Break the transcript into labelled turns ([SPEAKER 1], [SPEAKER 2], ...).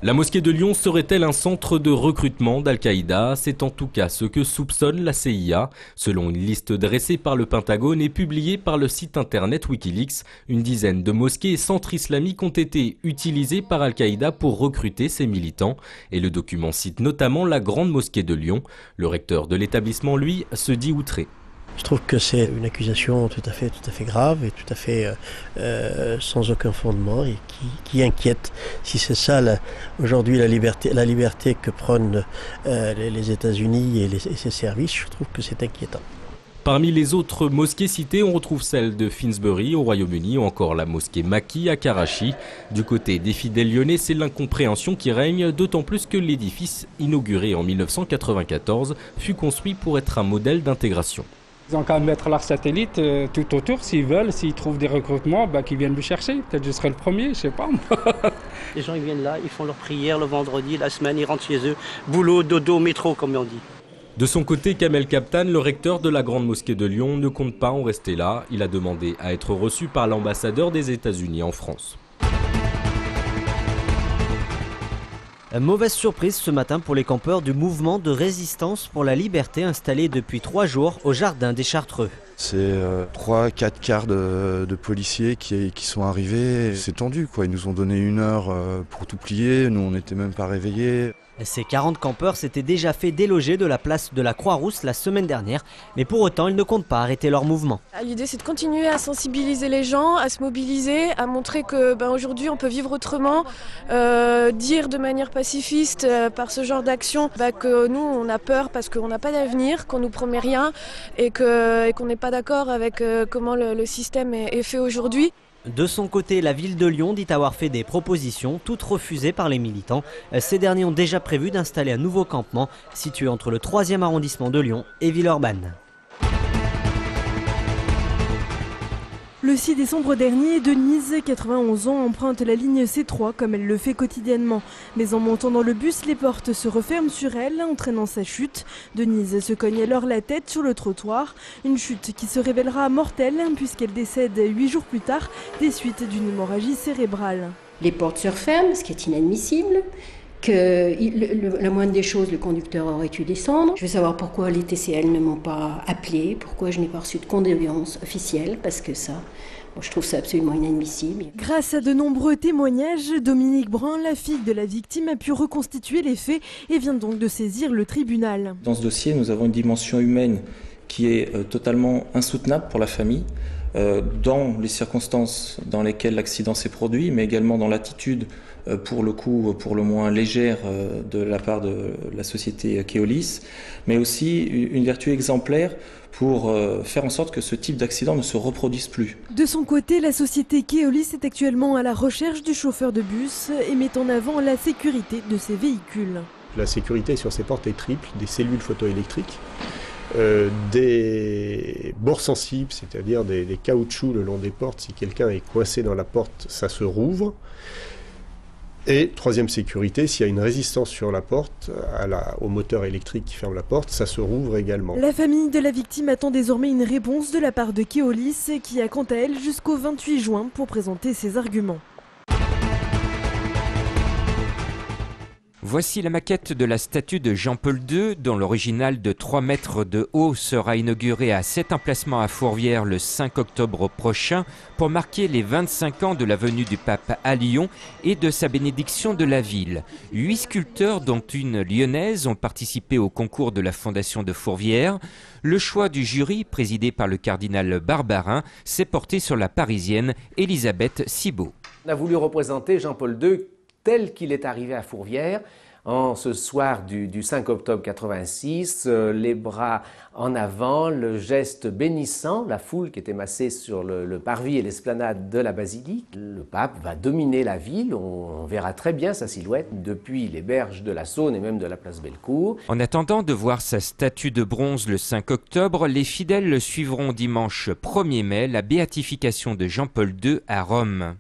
[SPEAKER 1] La mosquée de Lyon serait-elle un centre de recrutement d'Al-Qaïda? C'est en tout cas ce que soupçonne la CIA. Selon une liste dressée par le Pentagone et publiée par le site internet Wikileaks, une dizaine de mosquées et centres islamiques ont été utilisés par Al-Qaïda pour recruter ses militants. Et le document cite notamment la grande mosquée de Lyon. Le recteur de l'établissement, lui, se dit outré.
[SPEAKER 2] Je trouve que c'est une accusation tout à fait grave et tout à fait sans aucun fondement et qui inquiète. Si c'est ça aujourd'hui la liberté que prônent les États-Unis et ses services, je trouve que c'est inquiétant.
[SPEAKER 1] Parmi les autres mosquées citées, on retrouve celle de Finsbury au Royaume-Uni ou encore la mosquée Makki à Karachi. Du côté des fidèles lyonnais, c'est l'incompréhension qui règne, d'autant plus que l'édifice, inauguré en 1994, fut construit pour être un modèle d'intégration.
[SPEAKER 3] Ils ont qu'à mettre leur satellite tout autour, s'ils veulent, s'ils trouvent des recrutements, qu'ils viennent me chercher. Peut-être que je serai le premier, je sais pas moi.
[SPEAKER 4] Les gens ils viennent là, ils font leur prière le vendredi, la semaine, ils rentrent chez eux. Boulot, dodo, métro, comme on dit.
[SPEAKER 1] De son côté, Kamel Kaptan, le recteur de la grande mosquée de Lyon, ne compte pas en rester là. Il a demandé à être reçu par l'ambassadeur des États-Unis en France.
[SPEAKER 5] Mauvaise surprise ce matin pour les campeurs du mouvement de résistance pour la liberté installé depuis 3 jours au jardin des Chartreux.
[SPEAKER 6] C'est 3-4 quarts de policiers qui sont arrivés. C'est tendu quoi, ils nous ont donné 1 heure pour tout plier, nous on n'était même pas réveillés.
[SPEAKER 5] Ces 40 campeurs s'étaient déjà fait déloger de la place de la Croix-Rousse la semaine dernière, mais pour autant ils ne comptent pas arrêter leur mouvement.
[SPEAKER 7] L'idée c'est de continuer à sensibiliser les gens, à se mobiliser, à montrer que aujourd'hui on peut vivre autrement, dire de manière pacifiste par ce genre d'action que nous on a peur parce qu'on n'a pas d'avenir, qu'on nous promet rien et qu'on n'est pas d'accord avec comment le système est fait aujourd'hui.
[SPEAKER 5] De son côté, la ville de Lyon dit avoir fait des propositions, toutes refusées par les militants. Ces derniers ont déjà prévu d'installer un nouveau campement situé entre le 3e arrondissement de Lyon et Villeurbanne.
[SPEAKER 8] Le 6 décembre dernier, Denise, 91 ans, emprunte la ligne C3 comme elle le fait quotidiennement. Mais en montant dans le bus, les portes se referment sur elle, entraînant sa chute. Denise se cogne alors la tête sur le trottoir. Une chute qui se révélera mortelle puisqu'elle décède 8 jours plus tard des suites d'une hémorragie cérébrale.
[SPEAKER 9] Les portes se referment, ce qui est inadmissible. La moindre des choses, le conducteur aurait dû descendre. Je veux savoir pourquoi les TCL ne m'ont pas appelé, pourquoi je n'ai pas reçu de condoléances officielles, parce que ça, moi, je trouve ça absolument inadmissible.
[SPEAKER 8] Grâce à de nombreux témoignages, Dominique Brun, la fille de la victime, a pu reconstituer les faits et vient donc de saisir le tribunal.
[SPEAKER 10] Dans ce dossier, nous avons une dimension humaine qui est totalement insoutenable pour la famille, dans les circonstances dans lesquelles l'accident s'est produit, mais également dans l'attitude, pour le coup, pour le moins légère de la part de la société Keolis, mais aussi une vertu exemplaire pour faire en sorte que ce type d'accident ne se reproduise plus.
[SPEAKER 8] De son côté, la société Keolis est actuellement à la recherche du chauffeur de bus et met en avant la sécurité de ses véhicules.
[SPEAKER 11] La sécurité sur ces portes est triple, des cellules photoélectriques, des bords sensibles, c'est-à-dire des caoutchoucs le long des portes. Si quelqu'un est coincé dans la porte, ça se rouvre. Et troisième sécurité, s'il y a une résistance sur la porte, au moteur électrique qui ferme la porte, ça se rouvre également.
[SPEAKER 8] La famille de la victime attend désormais une réponse de la part de Keolis, qui a quant à elle jusqu'au 28 juin pour présenter ses arguments.
[SPEAKER 12] Voici la maquette de la statue de Jean-Paul II, dont l'original de 3 mètres de haut sera inauguré à cet emplacement à Fourvière le 5 octobre prochain pour marquer les 25 ans de la venue du pape à Lyon et de sa bénédiction de la ville. 8 sculpteurs, dont une lyonnaise, ont participé au concours de la Fondation de Fourvière. Le choix du jury, présidé par le cardinal Barbarin, s'est porté sur la parisienne Elisabeth Cibot.
[SPEAKER 13] On a voulu représenter Jean-Paul II tel qu'il est arrivé à Fourvière en ce soir du 5 octobre 86, les bras en avant, le geste bénissant, la foule qui était massée sur le parvis et l'esplanade de la basilique. Le pape va dominer la ville, on verra très bien sa silhouette depuis les berges de la Saône et même de la place Bellecour.
[SPEAKER 12] En attendant de voir sa statue de bronze le 5 octobre, les fidèles suivront dimanche 1er mai la béatification de Jean-Paul II à Rome.